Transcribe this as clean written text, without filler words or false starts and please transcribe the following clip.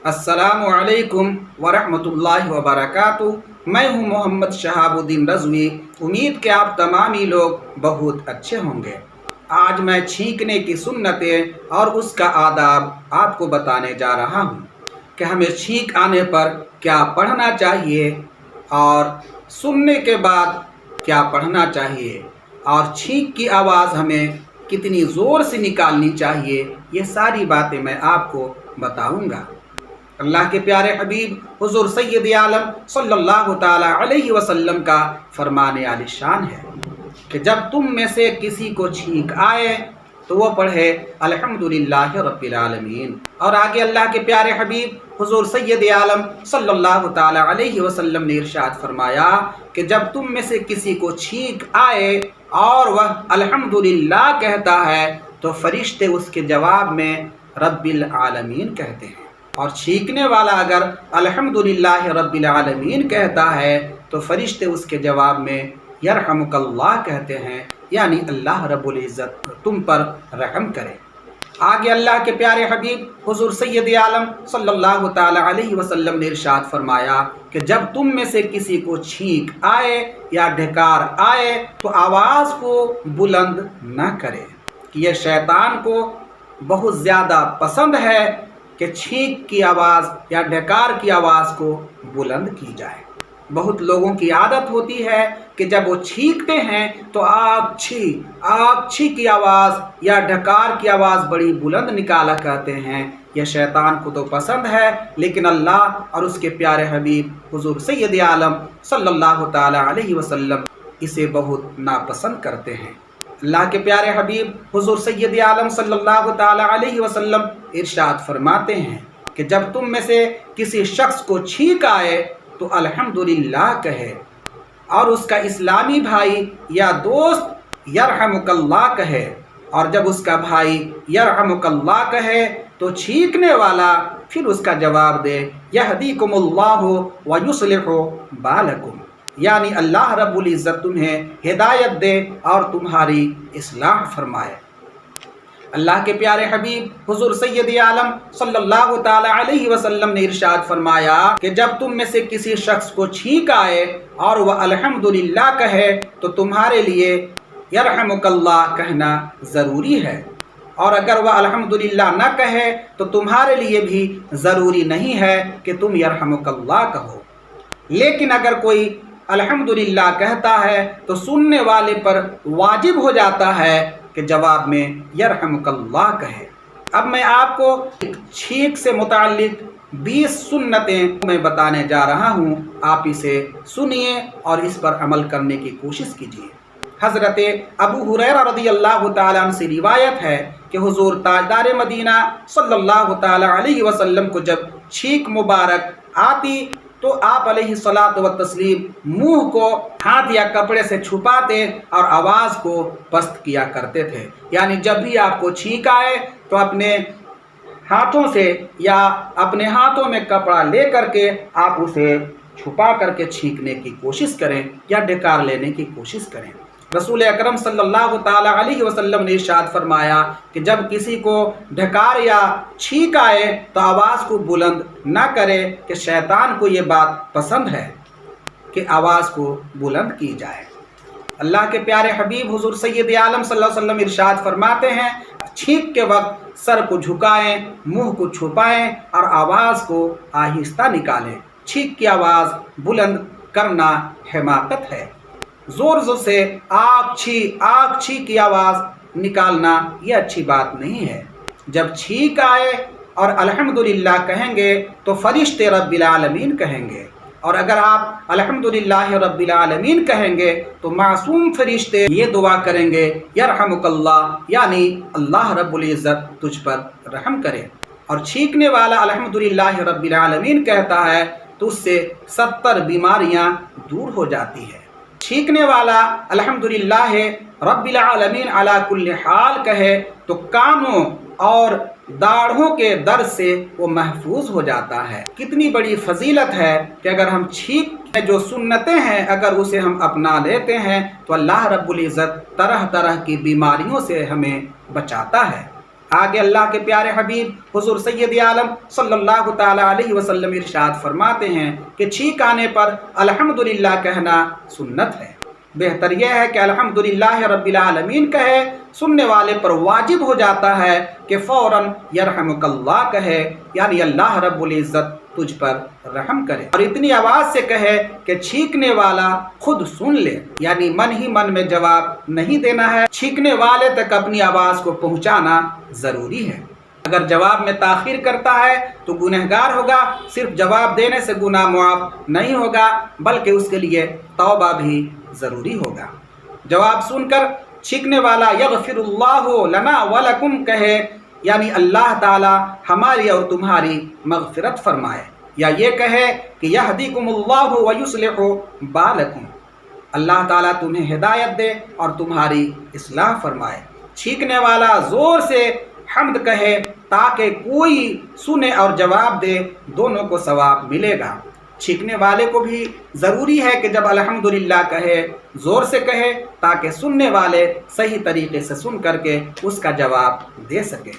अस्सलामु अलैकुम वरहमतुल्लाहि वबरकातुहू। मैं हूँ मोहम्मद शहाबुद्दीन रज़वी। उम्मीद कि आप तमामी लोग बहुत अच्छे होंगे। आज मैं छींकने की सुन्नतें और उसका आदाब आपको बताने जा रहा हूँ कि हमें छींक आने पर क्या पढ़ना चाहिए और सुनने के बाद क्या पढ़ना चाहिए और छींक की आवाज़ हमें कितनी ज़ोर से निकालनी चाहिए। ये सारी बातें मैं आपको बताऊँगा। अल्लाह के प्यारे हबीब हुज़ूर सैयद आलम सल्लल्लाहु ताला अलैहि वसल्लम का फरमाने आलिशान है कि जब तुम में से किसी को छींक आए तो वो पढ़े अल्हम्दुलिल्लाहि रब्बिल आलमीन। और आगे अल्लाह के प्यारे हबीब हुज़ूर सैयद आलम सल्लल्लाहु ताला अलैहि वसल्लम ने इरशाद फरमाया कि जब तुम में से किसी को छींक आए और वह अल्हम्दुलिल्लाह कहता है तो फरिश्ते उसके जवाब में रब्बिल आलमीन कहते हैं। और छींकने वाला अगर अल्हम्दुलिल्लाह रब्बिल आलमीन कहता है तो फरिश्ते उसके जवाब में यरहमुकल्लाह कहते हैं, यानी अल्लाह रब्बुल इज़्ज़त तुम पर रहम करे। आगे अल्लाह के प्यारे हबीब हुज़ूर सैयद आलम सल्लल्लाहु ताला अलैहि वसल्लम ने इरशाद फरमाया कि जब तुम में से किसी को छींक आए या ढकार आए तो आवाज़ को बुलंद न करे कि यह शैतान को बहुत ज़्यादा पसंद है कि छींक की आवाज़ या ढकार की आवाज़ को बुलंद की जाए। बहुत लोगों की आदत होती है कि जब वो छींकते हैं तो आक्षी की आवाज़ या ढकार की आवाज़ बड़ी बुलंद निकाला करते हैं। यह शैतान को तो पसंद है, लेकिन अल्लाह और उसके प्यारे हबीब हुज़ूर सैयद आलम सल्लल्लाहु ताला अलैहि वसल्लम इसे बहुत नापसंद करते हैं। अल्लाह के प्यारे हबीब हुज़ूर सैयद आलम सल्लल्लाहु ताला अलैहि वसल्लम इरशाद फरमाते हैं कि जब तुम में से किसी शख्स को छींक आए तो अल्हम्दुलिल्लाह कहे और उसका इस्लामी भाई या दोस्त यरहमुकल्लाह कहे। और जब उसका भाई यरहमुकल्लाह कहे तो छींकने वाला फिर उसका जवाब दे यहदीकुमुल्लाहु व युस्लिहु बालकुम, यानी अल्लाह रब्बुल इज़्ज़त तुम्हें हिदायत दे और तुम्हारी इस्लाह फरमाए। अल्लाह के प्यारे हबीब हुज़ूर सैयद आलम सल्लल्लाहु ताला अलैहि वसल्लम ने इरशाद फरमाया कि जब तुम में से किसी शख्स को छींक आए और वह अल्हम्दुलिल्लाह कहे तो तुम्हारे लिए यरहमुकल्लाह कहना ज़रूरी है, और अगर वह अल्हम्दुलिल्लाह न कहे तो तुम्हारे लिए भी ज़रूरी नहीं है कि तुम यरहमुकल्लाह कहो। लेकिन अगर कोई अल्हम्दुलिल्लाह कहता है तो सुनने वाले पर वाजिब हो जाता है कि जवाब में यरहमुकल्लाह कहे। अब मैं आपको छींक से मुताल्लिक 20 सुन्नतें मैं बताने जा रहा हूँ। आप इसे सुनिए और इस पर अमल करने की कोशिश कीजिए। हज़रत अबू हुरैरा रज़ियल्लाहु ताला अन्हु से रिवायत है कि हुज़ूर ताजदार मदीना सल्लल्लाहु ताला अलैहि वसल्लम को जब छींक मुबारक आती तो आप अलैहिस्सलातु व तस्लीम मुँह को हाथ या कपड़े से छुपाते और आवाज़ को पस्त किया करते थे। यानी जब भी आपको छींक आए तो अपने हाथों से या अपने हाथों में कपड़ा ले करके आप उसे छुपा करके छींकने की कोशिश करें या ढकार लेने की कोशिश करें। रसूल अकरम सल्लल्लाहु ताला अलैहि वसल्लम ने इरशाद फरमाया कि जब किसी को ढकार या छींक आए तो आवाज़ को बुलंद न करे कि शैतान को ये बात पसंद है कि आवाज़ को बुलंद की जाए। अल्लाह के प्यारे हबीब हुज़ूर सैयद आलम सल्लल्लाहु अलैहि वसल्लम इरशाद फरमाते हैं छींक के वक्त सर को झुकाएं, मुंह को छुपाएं और आवाज़ को आहिस्ता निकालें। छींक की आवाज़ बुलंद करना हिमाकत है। ज़ोर ज़ोर से आक्षी की आवाज़ निकालना ये अच्छी बात नहीं है। जब छींक आए और अल्हम्दुलिल्लाह कहेंगे तो फरिश्ते रब्बिल आलमीन कहेंगे, और अगर आप अल्हम्दुलिल्लाह रब्बिल आलमीन कहेंगे तो मासूम फरिश्ते ये दुआ करेंगे यरहमुकल्लाह, यानी अल्लाह रब्बुल इज़्ज़त तुझ पर रहम करे। और छींकने वाला अल्हम्दुलिल्लाह रब्बिल आलमीन कहता है तो उससे 70 बीमारियां दूर हो जाती है। छींकने वाला अल्हम्दुलिल्लाह रब्बिल आलमीन अला कुल्li हाल कहे तो कानों और दाढ़ों के दर्द से वो महफूज हो जाता है। कितनी बड़ी फजीलत है कि अगर हम छींक जो सुन्नतें हैं अगर उसे हम अपना लेते हैं तो अल्लाह रब्बुल इज़्ज़त तरह तरह की बीमारियों से हमें बचाता है। آگے اللہ کے پیارے حبیب حضور سید عالم صلی اللہ تعالی علیہ وسلم ارشاد فرماتے ہیں کہ چھینک آنے پر الحمدللہ کہنا سنت ہے۔ بہتر یہ ہے کہ الحمدللہ رب العالمین کہے، سننے والے پر واجب ہو جاتا ہے کہ فوراً یرحمک اللہ کہے، یعنی اللہ رب العزت تجھ پر رحم کرے، اور اتنی آواز سے کہے کہ چھینکنے والا خود سن لے، یعنی من ہی من میں جواب نہیں دینا ہے، چھینکنے والے تک اپنی آواز کو پہنچانا ضروری ہے۔ اگر جواب میں تاخیر کرتا ہے تو گنہگار ہوگا، صرف جواب دینے سے گناہ معاف نہیں ہوگا بلکہ اس کے لیے توبہ بھی ضروری ہوگا۔ جواب سن کر چھینکنے والا یغفر اللہ لنا ولکم کہے، یعنی اللہ تعالی ہماری اور تمہاری مغفرت فرمائے، یا یہ کہے کہ یہدیکم اللہ ویصلح بالکم، اللہ تعالیٰ تمہیں ہدایت دے اور تمہاری اصلاح فرمائے۔ چھینکنے والا زور سے حمد کہے تاکہ کوئی سنے اور جواب دے، دونوں کو ثواب ملے گا۔ چھینکنے والے کو بھی ضروری ہے کہ جب الحمدللہ کہے زور سے کہے تاکہ سننے والے صحیح طریقے سے سن کر کے اس کا جواب دے سکے۔